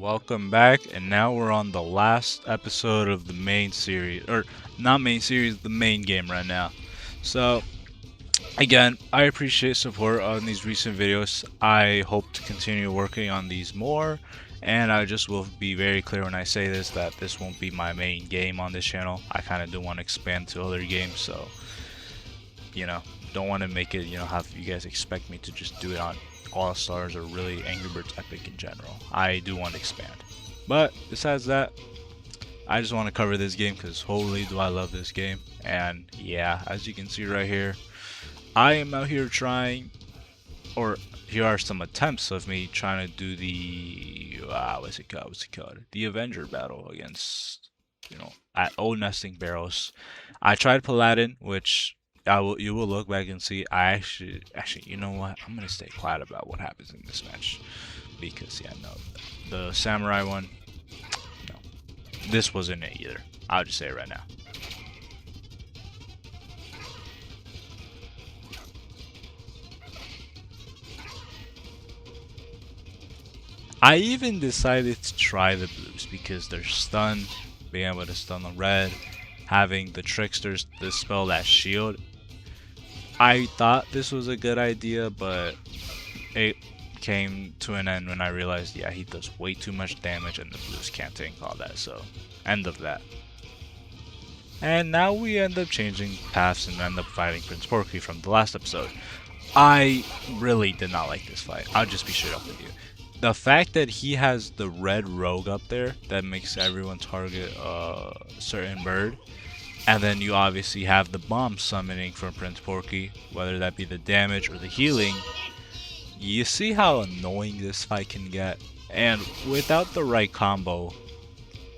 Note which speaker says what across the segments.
Speaker 1: welcome back, and now we're on the last episode of the main series, or not main series, the main game right now. So, again, I appreciate support on these recent videos. I hope to continue working on these more, and I just will be very clear when I say this that this won't be my main game on this channel. I kind of do want to expand to other games, so, you know, don't want to make it, have you guys expect me to just do it on All Stars or really Angry Birds Epic in general. I do want to expand. But besides that, I just want to cover this game because holy do I love this game. And yeah, as you can see right here, I am out here trying, or here are some attempts of me trying to do the, what's it called? The Avenger battle against, at old nesting barrels. I tried Paladin, which you will look back and see. I actually, you know what? I'm gonna stay quiet about what happens in this match because yeah, no, the samurai one, no, this wasn't it either. I'll just say it right now. I even decided to try the blues because they're stun, being able to stun the red, having the tricksters dispel that shield. I thought this was a good idea, but it came to an end when I realized, yeah, he does way too much damage and the blues can't tank all that, so end of that. And now we end up changing paths and end up fighting Prince Porky from the last episode. I really did not like this fight. I'll just be straight up with you. The fact that he has the red rogue up there that makes everyone target a certain bird, and then you obviously have the bomb summoning from Prince Porky, whether that be the damage or the healing. You see how annoying this fight can get, and without the right combo,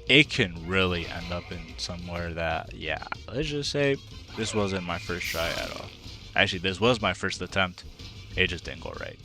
Speaker 1: it can really end up in somewhere that, yeah, let's just say this wasn't my first try at all. Actually, this was my first attempt. It just didn't go right.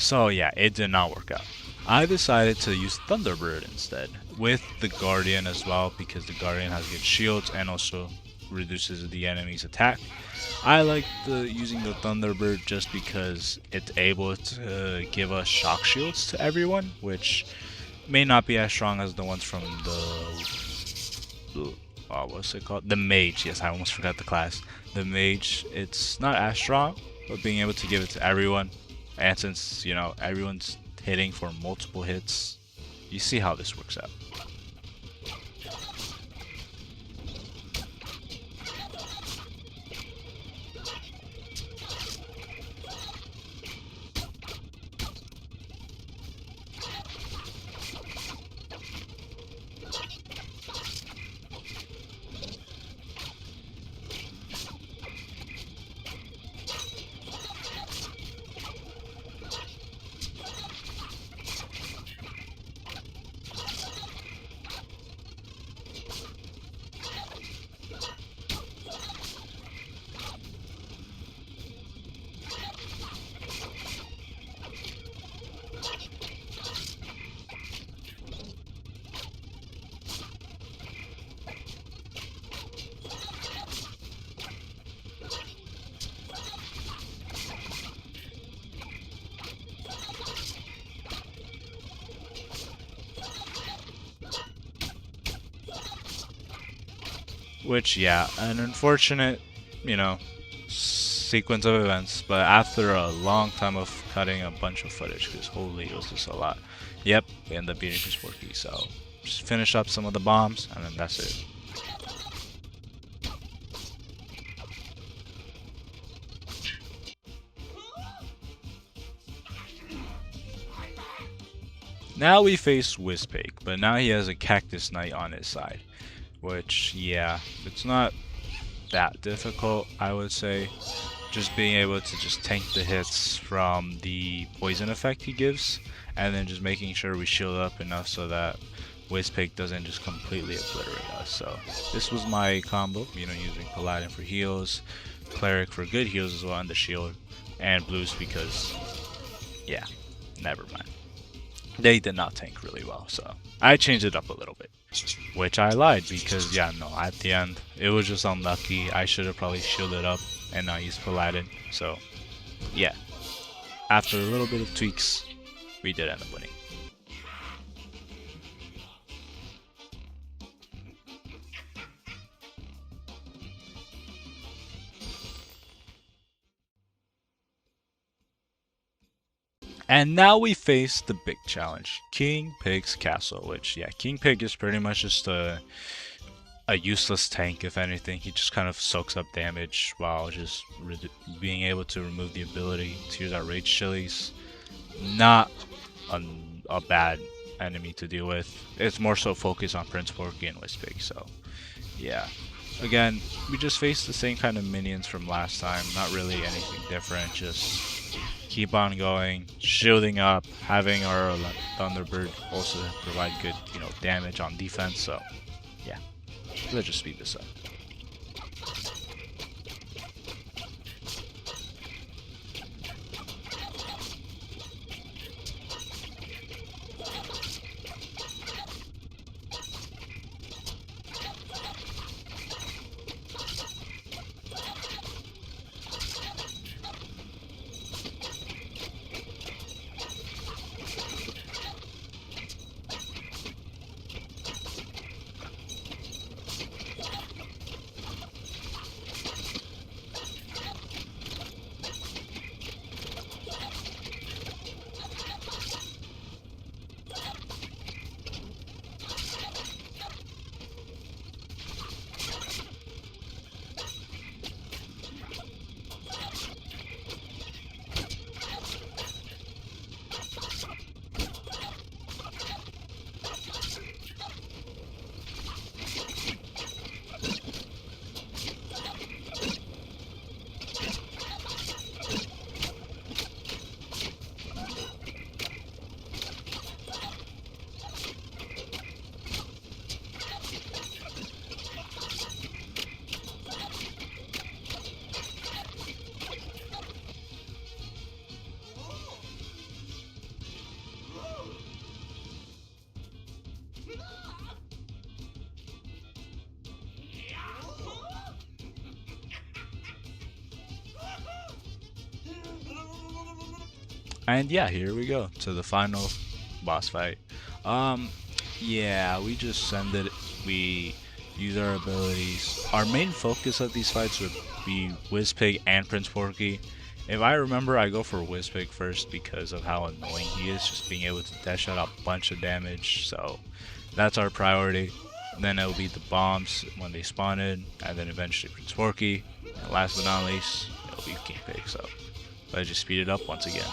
Speaker 1: So yeah, it did not work out. I decided to use Thunderbird instead, with the Guardian as well, because the Guardian has good shields and also reduces the enemy's attack. I like using the Thunderbird just because it's able to give us shock shields to everyone, which may not be as strong as the ones from the what's it called? The Mage. Yes, I almost forgot the class. The Mage. It's not as strong, but being able to give it to everyone, and since everyone's hitting for multiple hits, you see how this works out. Which, yeah, an unfortunate, sequence of events, but after a long time of cutting a bunch of footage, because holy, it was just a lot. Yep, we end up beating Porky, so just finish up some of the bombs, and then that's it. Now we face Whispig, but now he has a Cactus Knight on his side, which, yeah, it's not that difficult, I would say. Just being able to just tank the hits from the poison effect he gives, and then just making sure we shield up enough so that Whispig doesn't just completely obliterate us. So this was my combo, using Paladin for heals, Cleric for good heals as well, and the shield, and Blues because, yeah, never mind. They did not tank really well, so I changed it up a little bit. Which I lied because, yeah, no, at the end, it was just unlucky. I should have probably shielded up and not used Paladin. So, yeah, after a little bit of tweaks, we did end up winning. And now we face the big challenge, King Pig's Castle, which, yeah, King Pig is pretty much just a useless tank, if anything. He just kind of soaks up damage while just being able to remove the ability to use our Rage Chilies. Not a bad enemy to deal with. It's more so focused on Prince Porky and Whispig, so yeah. Again, we just faced the same kind of minions from last time, not really anything different, just keep on going, shielding up, having our Thunderbird also provide good, damage on defense, so yeah. Let's just speed this up. And yeah, here we go to the final boss fight. Um, yeah, we just send it. We use our abilities. Our main focus of these fights would be Whispig and Prince Porky. If I remember, I go for Whispig first because of how annoying he is, just being able to dash out a bunch of damage. So that's our priority. Then it'll be the bombs when they spawn in, and then eventually Prince Porky. And last but not least, it'll be King Pig. So let's just speed it up once again.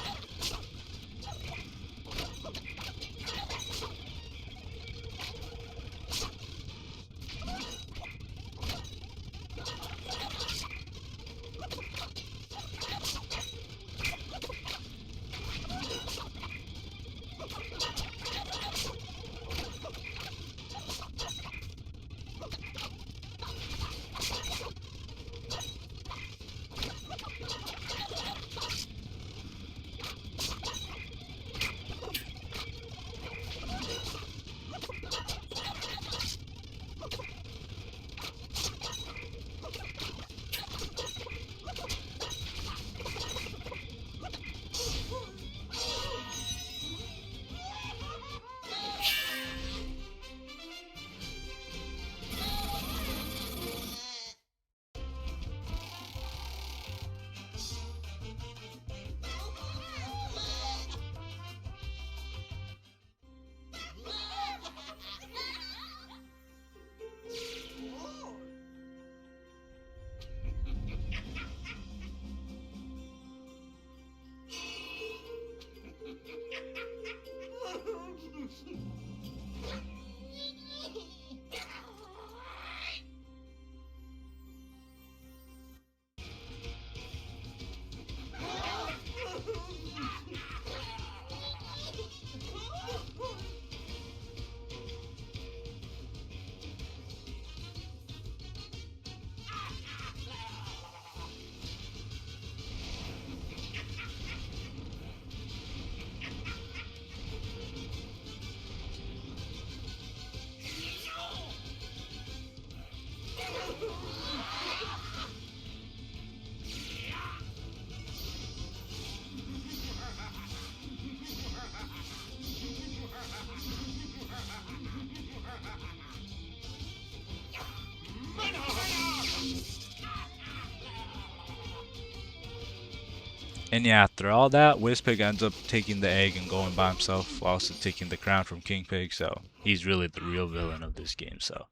Speaker 1: And yeah, after all that, Whispig ends up taking the egg and going by himself, while also taking the crown from King Pig. So he's really the real villain of this game. So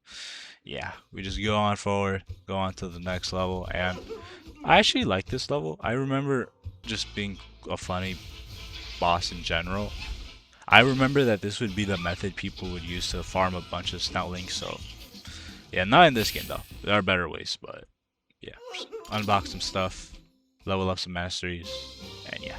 Speaker 1: yeah, we just go on forward, go on to the next level, and I actually like this level. I remember just being a funny boss in general. I remember that this would be the method people would use to farm a bunch of snoutlings. So yeah, not in this game though. There are better ways, but yeah, just unbox some stuff, level up some masteries, and yeah.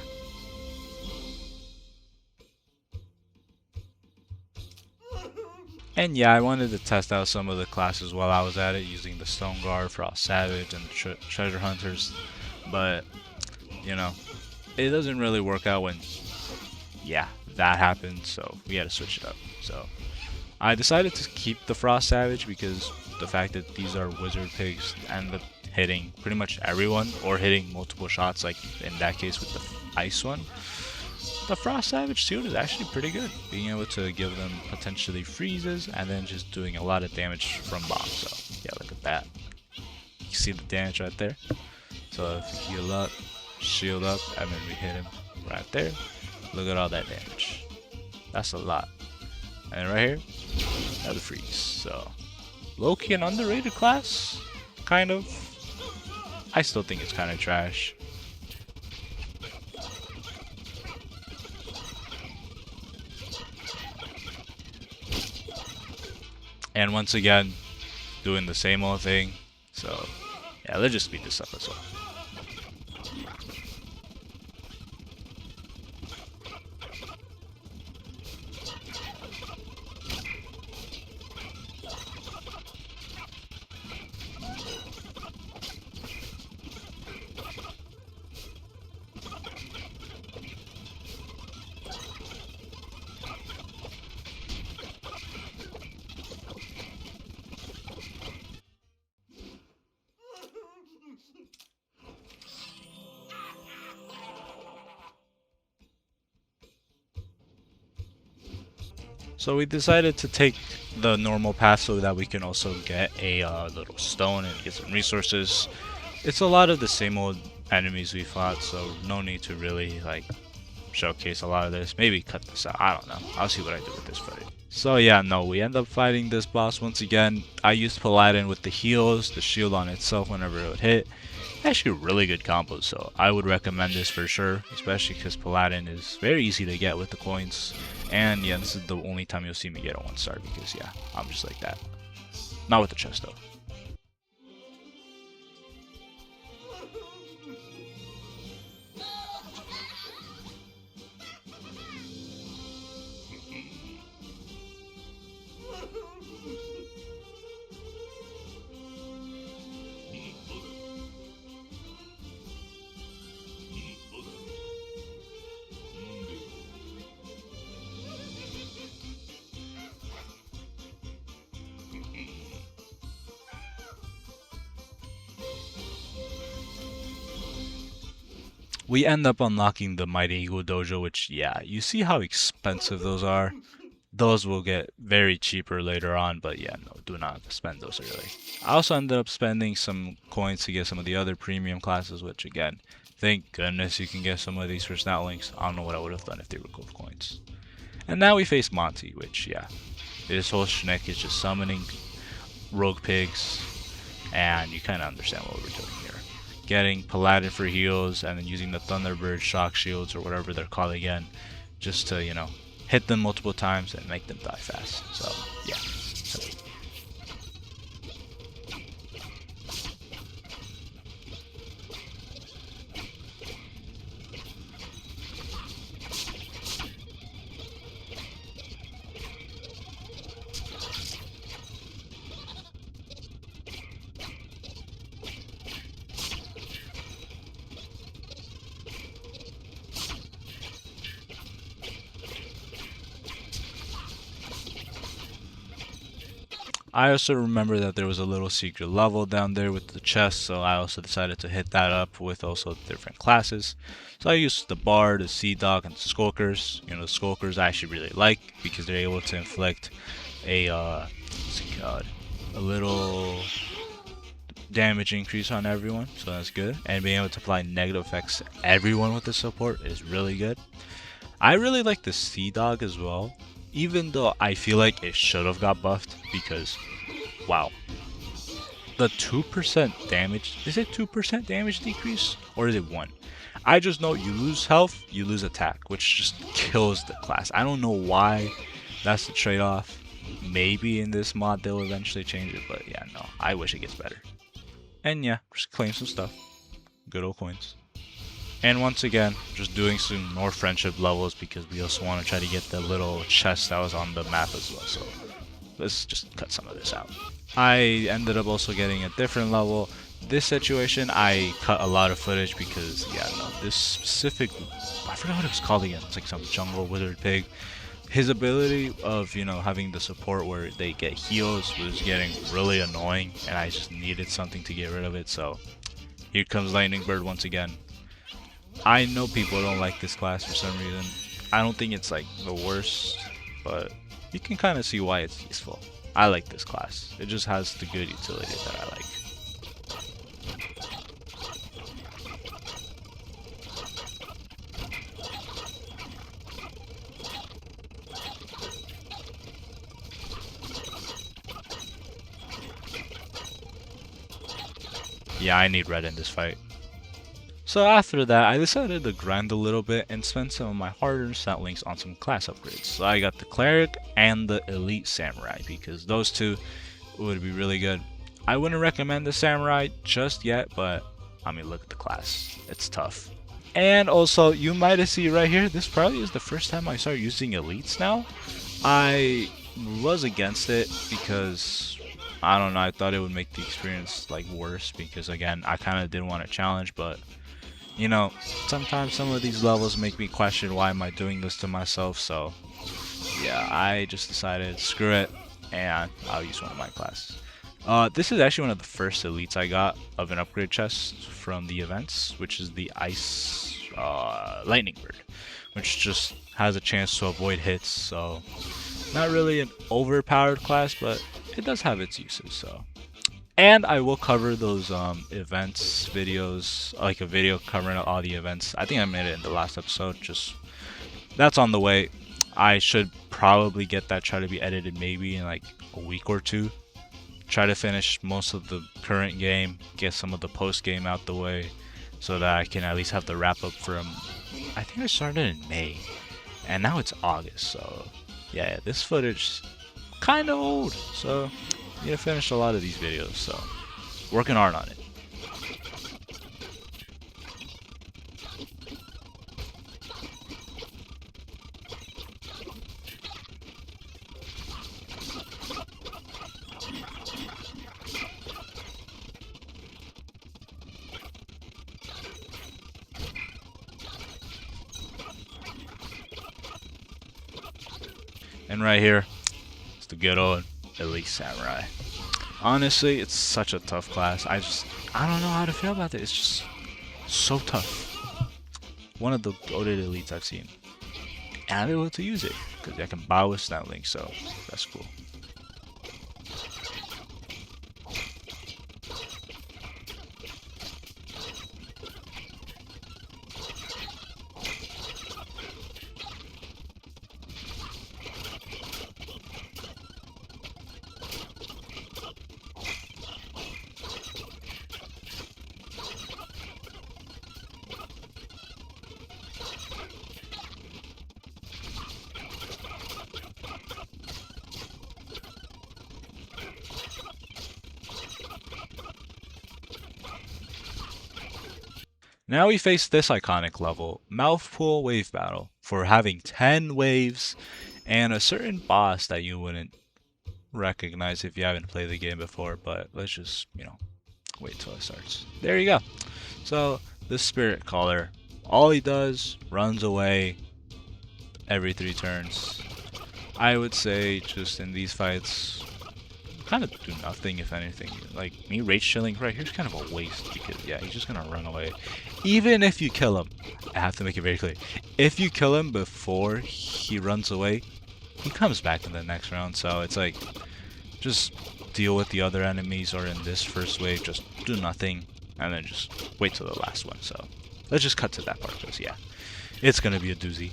Speaker 1: And yeah, I wanted to test out some of the classes while I was at it, using the Stone Guard, Frost Savage, and the Treasure Hunters. But, you know, it doesn't really work out when, yeah, that happened, so we had to switch it up. So I decided to keep the Frost Savage because the fact that these are wizard pigs end up hitting pretty much everyone, or hitting multiple shots, like in that case with the ice one. The Frost Savage shield is actually pretty good, being able to give them potentially freezes and then just doing a lot of damage from bombs. So yeah, look at that. You see the damage right there. So if you heal up, shield up, and then we hit him right there, look at all that damage. That's a lot. And right here, another freeze. So low-key an underrated class, kind of. I still think it's kind of trash. And once again, doing the same old thing. So yeah, let's just speed this up as well. So we decided to take the normal path so that we can also get a little stone and get some resources. It's a lot of the same old enemies we fought, so no need to really like showcase a lot of this. Maybe cut this out, I don't know. I'll see what I do with this footage. So yeah, no, we end up fighting this boss once again. I used Paladin with the heals, the shield on itself whenever it would hit. Actually a really good combo, so I would recommend this for sure, especially because Paladin is very easy to get with the coins. And yeah, this is the only time you'll see me get a 1-star because yeah, I'm just like that. Not with the chest though. We end up unlocking the Mighty Eagle Dojo, which, yeah, you see how expensive those are. Those will get very cheaper later on, but yeah, no, do not spend those early. I also ended up spending some coins to get some of the other premium classes, which again, thank goodness you can get some of these for Snoutlings. I don't know what I would have done if they were gold coins. And now we face Monty, which, yeah, this whole schneck is just summoning rogue pigs, and you kind of understand what we're doing here. Getting Paladin for heals, and then using the Thunderbird shock shields, or whatever they're called again, just to, you know, hit them multiple times and make them die fast. So, yeah. I also remember that there was a little secret level down there with the chest, so I also decided to hit that up with also different classes. So I used the Bard, the Sea Dog, and the Skulkers. You know, the Skulkers I actually really like because they're able to inflict a what's it called? A little damage increase on everyone, so that's good. And being able to apply negative effects to everyone with the support is really good. I really like the Sea Dog as well, even though I feel like it should have got buffed because, wow. The 2% damage, is it 2% damage decrease or is it 1? I just know you lose health, you lose attack, which just kills the class. I don't know why that's the trade-off. Maybe in this mod they'll eventually change it, but yeah, no, I wish it gets better. And yeah, just claim some stuff. Good old coins. And once again, just doing some more friendship levels because we also want to try to get the little chest that was on the map as well. So let's just cut some of this out. I ended up also getting a different level. This situation, I cut a lot of footage because, yeah, no, this specific, I forgot what it was called again. It's like some jungle wizard pig. His ability of, you know, having the support where they get heals was getting really annoying, and I just needed something to get rid of it. So here comes Lightning Bird once again. I know people don't like this class for some reason. I don't think it's like the worst, but you can kind of see why it's useful. I like this class. It just has the good utility that I like. Yeah, I need red in this fight. So after that, I decided to grind a little bit and spend some of my hard-earned stat links on some class upgrades. So I got the Cleric and the Elite Samurai because those two would be really good. I wouldn't recommend the Samurai just yet, but I mean, look at the class. It's tough. And also, you might have seen right here, this probably is the first time I start using Elites now. I was against it because, I don't know, I thought it would make the experience like worse because again, I kind of didn't want to challenge, but you know, sometimes some of these levels make me question why am I doing this to myself, so yeah, I just decided screw it and I'll use one of my classes. This is actually one of the first elites I got of an upgrade chest from the events, which is the Ice Lightning Bird, which just has a chance to avoid hits, so not really an overpowered class, but it does have its uses, so. And I will cover those events videos, like a video covering all the events. I think I made it in the last episode, just that's on the way. I should probably get that, try to be edited maybe in like a week or two. Try to finish most of the current game, get some of the post game out the way, so that I can at least have the wrap up from, I think I started in May, and now it's August, so yeah, this footage kind of old, so need to finish a lot of these videos, so working hard on it. And right here, it's the good old Elite Samurai. Honestly, it's such a tough class. I don't know how to feel about it. It's just so tough. One of the goated elites I've seen. And I'm able to use it because I can buy with stat link, so that's cool. Now we face this iconic level, Mouthpool Wave Battle, for having 10 waves and a certain boss that you wouldn't recognize if you haven't played the game before, but let's just, you know, wait till it starts. There you go. So, the Spirit Caller, all he does, runs away every 3 turns. I would say just in these fights, kind of do nothing if anything. Like me rage chilling right here's kind of a waste because yeah, he's just gonna run away. Even if you kill him, I have to make it very clear. If you kill him before he runs away, he comes back in the next round. So it's like just deal with the other enemies, or in this first wave, just do nothing, and then just wait till the last one. So let's just cut to that part, because yeah, it's gonna be a doozy.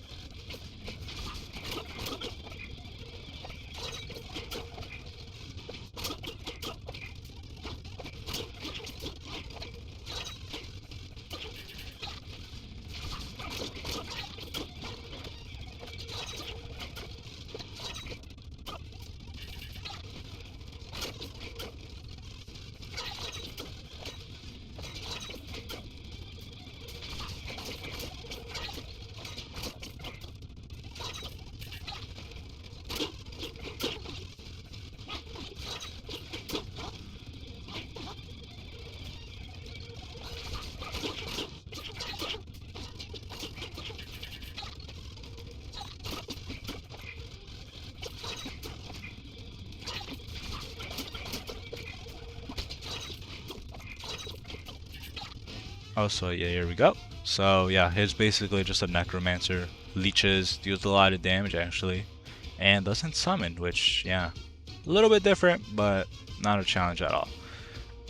Speaker 1: Oh, so yeah, here we go. So yeah, he's basically just a necromancer. Leeches, deals a lot of damage actually, and doesn't summon, which yeah, a little bit different, but not a challenge at all.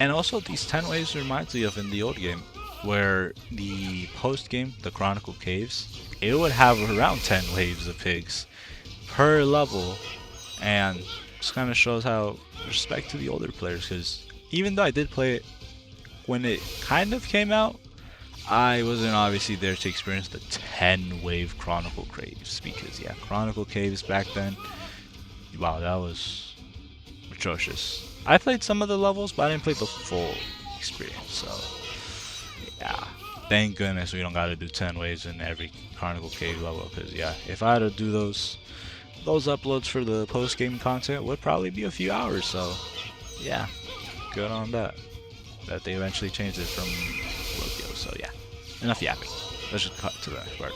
Speaker 1: And also these 10 waves reminds me of in the old game, where the post game, the Chronicle Caves, it would have around 10 waves of pigs per level, and just kind of shows how respect to the older players, because even though I did play it when it kind of came out, I wasn't obviously there to experience the 10 wave Chronicle Caves, because yeah, Chronicle Caves back then, wow, that was atrocious. I played some of the levels, but I didn't play the full experience, so yeah. Thank goodness we don't gotta do 10 waves in every Chronicle Cave level, because yeah, if I had to do those uploads for the post game content, would probably be a few hours. So yeah, good on that they eventually changed it from Rodeo. So yeah, enough yapping, let's just cut to the next part.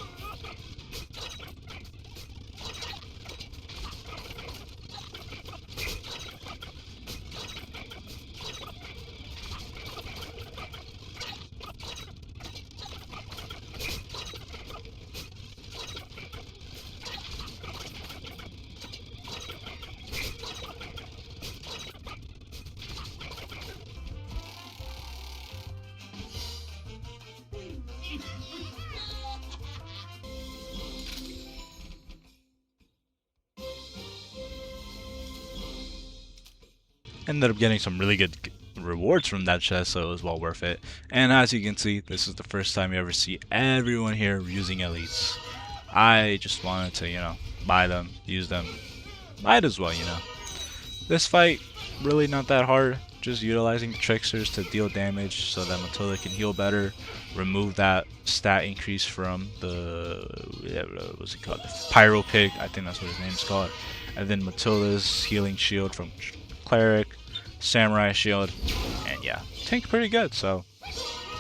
Speaker 1: Ended up getting some really good rewards from that chest, so it was well worth it. And as you can see, this is the first time you ever see everyone here using elites. I just wanted to, you know, buy them, use them, might as well, you know. This fight, really not that hard, just utilizing tricksters to deal damage so that Matilda can heal better, remove that stat increase from the, what's it called, the Pyro Pig, I think that's what his name's called, and then Matilda's healing shield from Cleric, Samurai shield, and yeah, tanked pretty good, so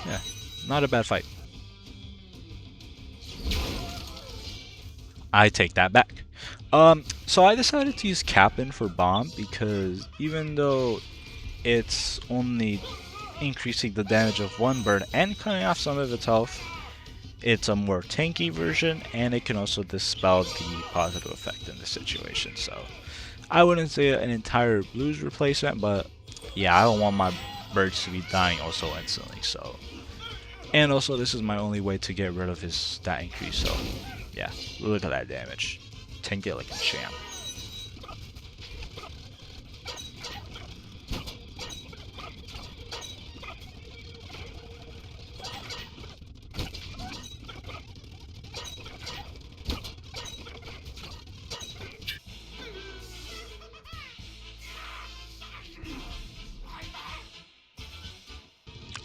Speaker 1: yeah, not a bad fight. I take that back. So I decided to use Captain for bomb, because even though it's only increasing the damage of one bird and cutting off some of its health, it's a more tanky version, and it can also dispel the positive effect in this situation. So I wouldn't say an entire blues replacement, but yeah, I don't want my birds to be dying also instantly. So, and also this is my only way to get rid of his stat increase. So yeah, look at that damage. Tank it like a champ.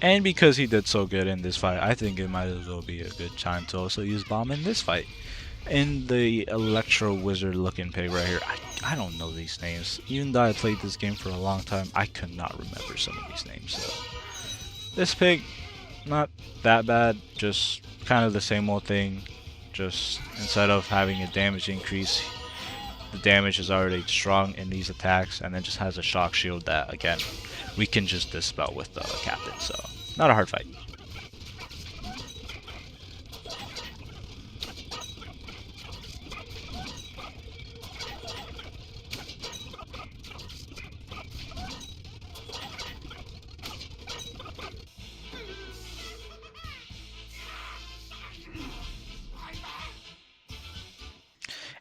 Speaker 1: And because he did so good in this fight, I think it might as well be a good time to also use bomb in this fight. In the Electro Wizard looking pig right here, I don't know these names. Even though I played this game for a long time, I could not remember some of these names. So this pig, not that bad, just kind of the same old thing. Just instead of having a damage increase, the damage is already strong in these attacks, and then just has a shock shield that, again, we can just dispel with the captain. So not a hard fight.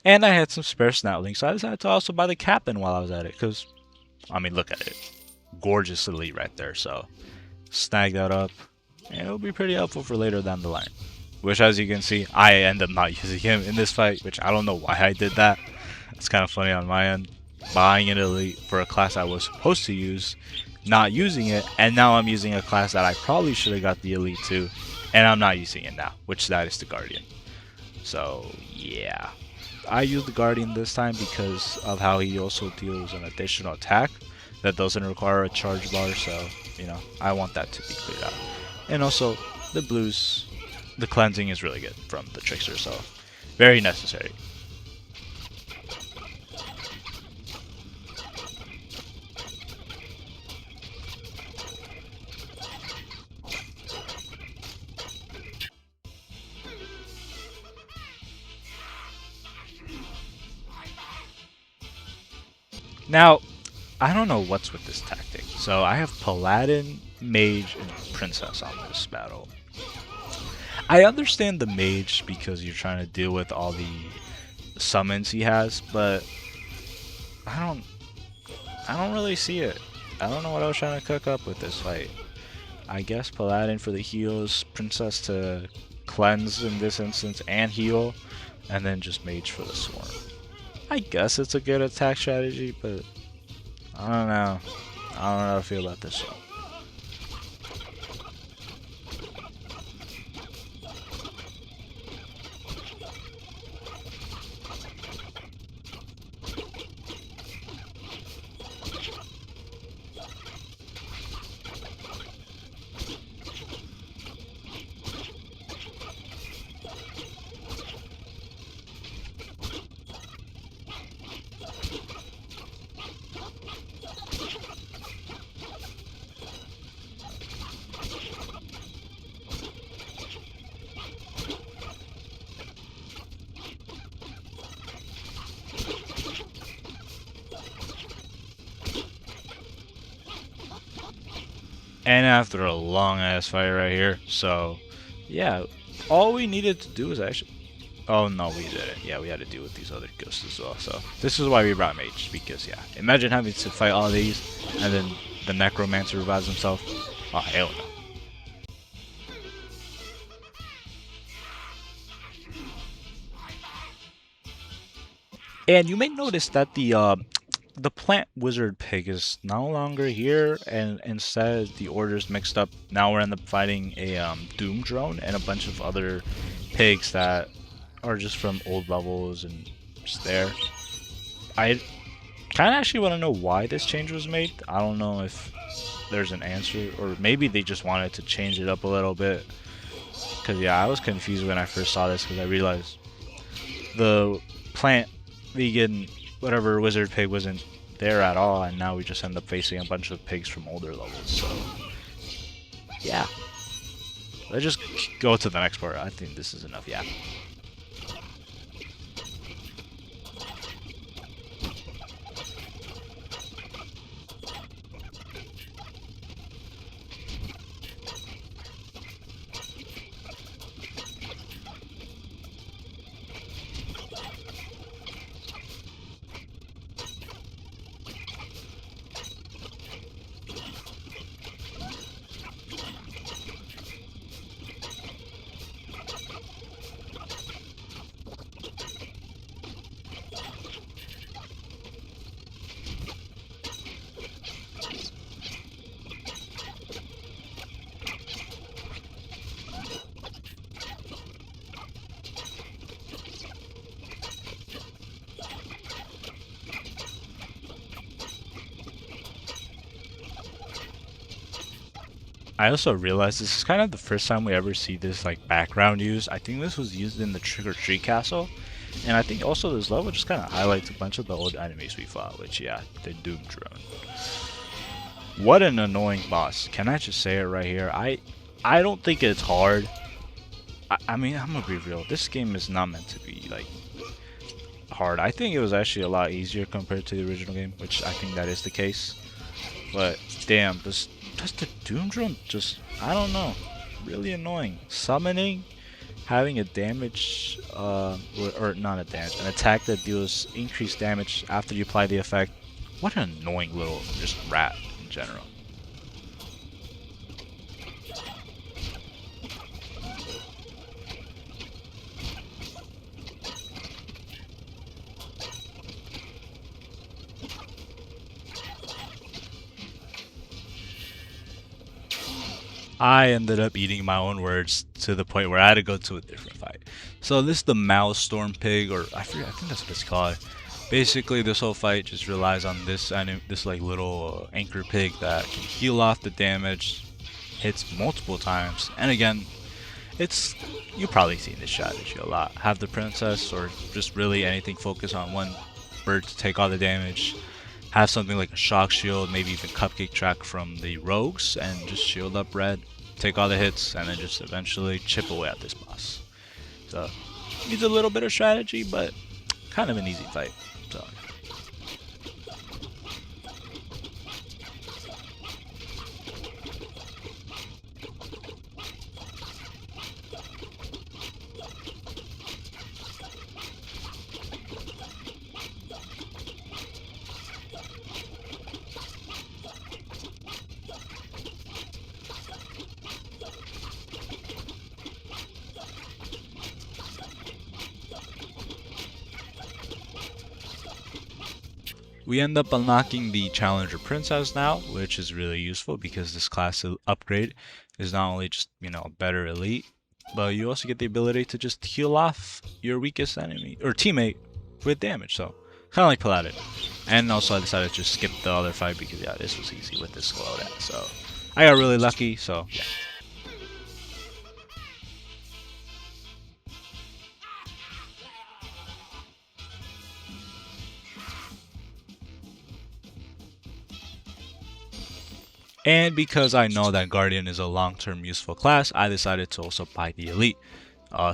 Speaker 1: And I had some spare snatlings, so I decided to also buy the captain while I was at it, because, I mean, look at it. Gorgeous elite right there, so snag that up, and it'll be pretty helpful for later down the line. Which, as you can see, I end up not using him in this fight, which I don't know why I did that. It's kind of funny on my end. Buying an elite for a class I was supposed to use, not using it, and now I'm using a class that I probably should have got the elite to, and I'm not using it now, which that is the Guardian. So, yeah. I used the Guardian this time because of how he also deals an additional attack that doesn't require a charge bar, so, you know, I want that to be cleared out. And also, the blues, the cleansing is really good from the Trickster, so very necessary. Now, I don't know what's with this tactic. So I have Paladin, Mage, and Princess on this battle. I understand the Mage because you're trying to deal with all the summons he has, but I don't I don't really see it. I don't know what I was trying to cook up with this fight. I guess Paladin for the heals, Princess to cleanse in this instance and heal, and then just Mage for the swarm. I guess it's a good attack strategy, but I don't know. I don't know how I feel about this one. And after a long ass fight right here, so yeah, all we needed to do was actually. Oh no, we didn't. Yeah, we had to deal with these other ghosts as well. So this is why we brought Mage, because yeah, imagine having to fight all these and then the Necromancer revives himself. Oh hell no. And you may notice that the plant wizard pig is no longer here, and instead the order's mixed up. Now we're end up fighting a doom drone and a bunch of other pigs that are just from old levels and just there. I kind of actually want to know why this change was made. I don't know if there's an answer, or maybe they just wanted to change it up a little bit. Cause yeah, I was confused when I first saw this, because I realized the plant vegan whatever wizard pig wasn't there at all, and now we just end up facing a bunch of pigs from older levels. So yeah, let's just go to the next part. I think this is enough. Yeah. I also realized this is kind of the first time we ever see this like background used. I think this was used in the Trick or Treat Castle, and I think also this level just kind of highlights a bunch of the old enemies we fought, which yeah, the Doom Drone. What an annoying boss. Can I just say it right here? I don't think it's hard. I mean, I'm gonna be real. This game is not meant to be like hard. I think it was actually a lot easier compared to the original game, which I think that is the case. But damn, just the Doom Drone, just I don't know, really annoying. Summoning, having a damage, or not a damage, an attack that deals increased damage after you apply the effect. What an annoying little just rat in general. I ended up eating my own words to the point where I had to go to a different fight. So this is the Mouse Storm Pig, or I forget, I think that's what it's called. Basically, this whole fight just relies on this like little anchor pig that can heal off the damage, hits multiple times, and again, it's you've probably seen this strategy a lot. Have the princess or just really anything focus on one bird to take all the damage. Have something like a shock shield, maybe even cupcake track from the rogues, and just shield up red, take all the hits, and then just eventually chip away at this boss. So needs a little bit of strategy, but kind of an easy fight. So we end up unlocking the Challenger Princess now, which is really useful because this class upgrade is not only just, a better elite, but you also get the ability to just heal off your weakest enemy or teammate with damage. So kind of like Paladin. And also I decided to just skip the other fight because yeah, this was easy with this loadout. So I got really lucky. So yeah. And because I know that Guardian is a long-term useful class, I decided to also buy the Elite.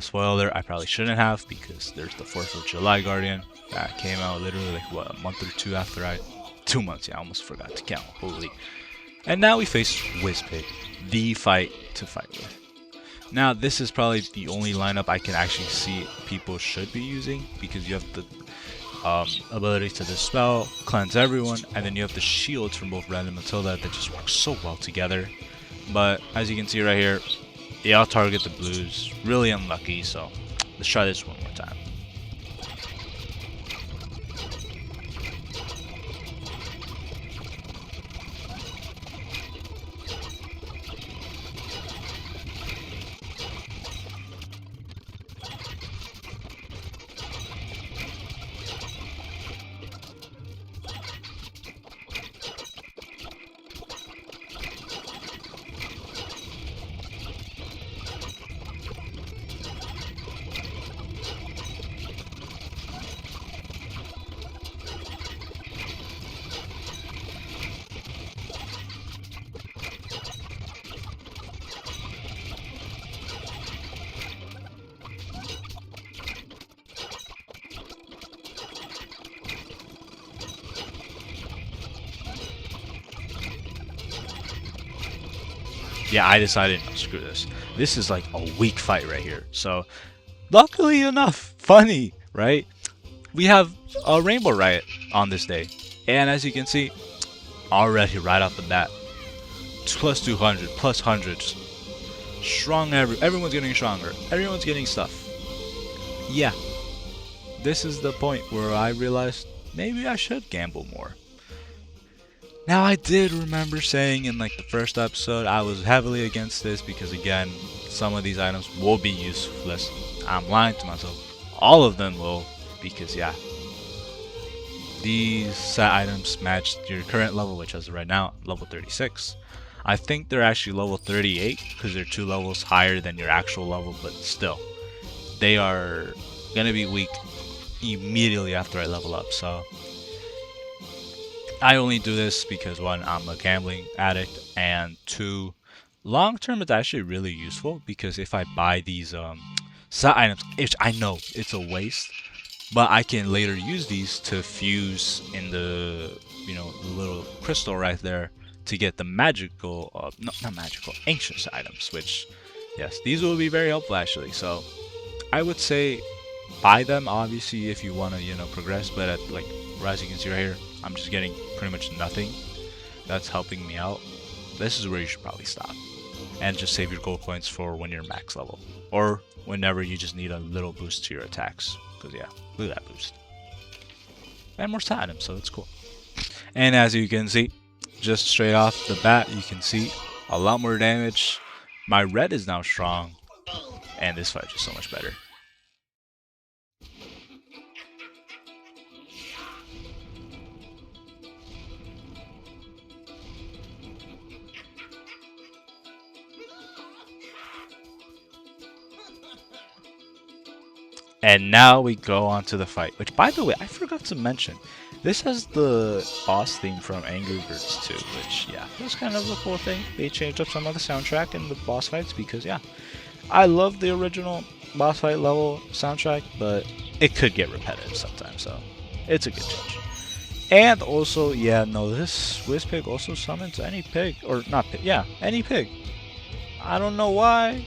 Speaker 1: Spoiler, I probably shouldn't have because there's the 4th of July Guardian that came out literally like, what, a month or two after 2 months, yeah, I almost forgot to count, holy. And now we face Whispig, the fight to fight with. Now this is probably the only lineup I can actually see people should be using because you have the ability to dispel, cleanse everyone, and then you have the shields from both Red and Matilda that just work so well together. But as you can see right here, they all target the blues. Really unlucky, so let's try this one more time. Yeah, I decided, no, screw this. This is like a weak fight right here. So, luckily enough, funny, right? We have a Rainbow Riot on this day. And as you can see, already right off the bat, plus 200, plus 100. Strong, everyone's getting stronger. Everyone's getting stuff. Yeah, this is the point where I realized maybe I should gamble more. Now I did remember saying in like the first episode I was heavily against this because again, some of these items will be useless. I'm lying to myself. All of them will because yeah, these set items match your current level, which as of right now, level 36. I think they're actually level 38 because they're 2 levels higher than your actual level, but still, they are gonna be weak immediately after I level up. So I only do this because one, I'm a gambling addict, and two, long term it's actually really useful because if I buy these set items, which I know it's a waste, but I can later use these to fuse in the the little crystal right there to get the magical, no, not magical, ancient items, which yes, these will be very helpful actually. So I would say buy them obviously if you want to progress, but at like as you can see right here, I'm just getting pretty much nothing. That's helping me out. This is where you should probably stop and just save your gold coins for when you're max level or whenever you just need a little boost to your attacks. Because yeah, look at that boost and more platinum, so it's cool. And as you can see, just straight off the bat, you can see a lot more damage. My red is now strong, and this fight is just so much better. And now we go on to the fight, which, by the way, I forgot to mention. This has the boss theme from Angrybirds too, which, yeah, that's kind of a cool thing. They changed up some of the soundtrack in the boss fights because, yeah, I love the original boss fight level soundtrack, but it could get repetitive sometimes, so it's a good change. And also, yeah, no, this Whispig also summons any pig, or not pig, yeah, any pig. I don't know why.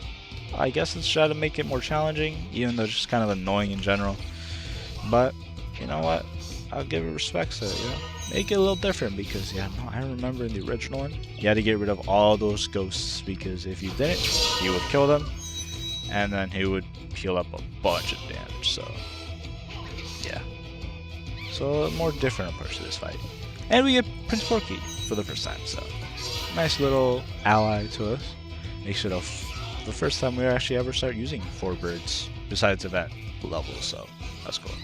Speaker 1: I guess it's trying to make it more challenging, even though it's just kind of annoying in general. But, you know what? I'll give it respect to it, Make it a little different because, yeah, no, I remember in the original one, you had to get rid of all those ghosts because if you didn't, you would kill them, and then he would heal up a bunch of damage, so, yeah. So, a more different approach to this fight. And we get Prince Porky for the first time, so, nice little ally to us. Makes it the first time we actually ever start using 4 birds besides event levels, so that's cool.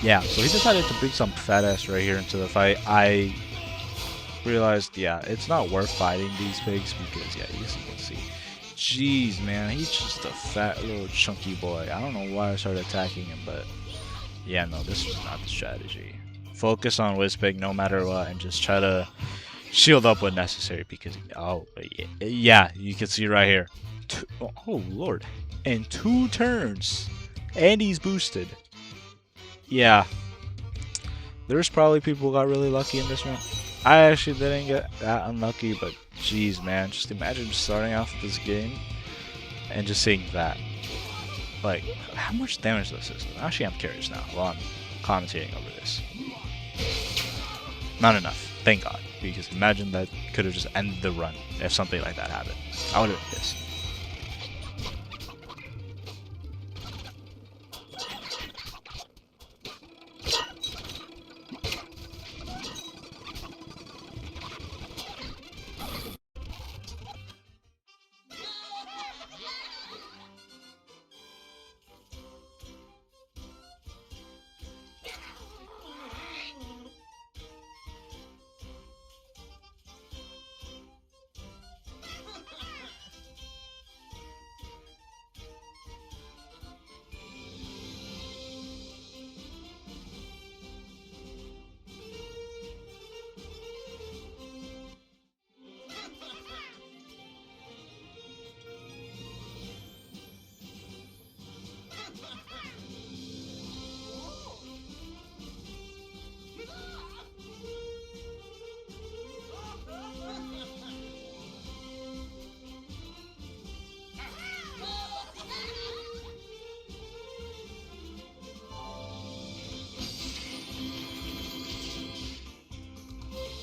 Speaker 1: Yeah, so he decided to bring some fat ass right here into the fight. I realized, yeah, it's not worth fighting these pigs because, yeah, you can see. Jeez, man, he's just a fat little chunky boy. I don't know why I started attacking him, but yeah, no, this was not the strategy. Focus on Whispig no matter what and just try to shield up when necessary because, oh, yeah, you can see right here. Oh, Lord. In 2 turns. And he's boosted. Yeah. There's probably people who got really lucky in this one. I actually didn't get that unlucky, but jeez, man. Just imagine just starting off this game and just seeing that. Like, how much damage this is? Actually, I'm curious now while I'm commentating over this. Not enough. Thank God. Because imagine that could have just ended the run if something like that happened. I would have been pissed.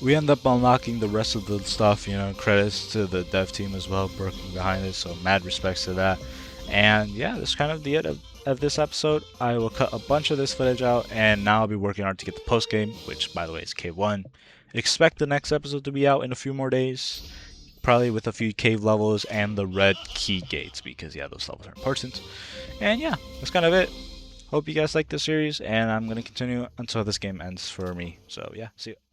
Speaker 1: We end up unlocking the rest of the stuff, credits to the dev team as well, working behind it, so mad respects to that. And yeah, that's kind of the end of this episode. I will cut a bunch of this footage out, and now I'll be working hard to get the post game, which by the way is cave 1. Expect the next episode to be out in a few more days, probably with a few cave levels and the red key gates, because yeah, those levels are important. And yeah, that's kind of it. Hope you guys like this series, and I'm going to continue until this game ends for me. So yeah, see you.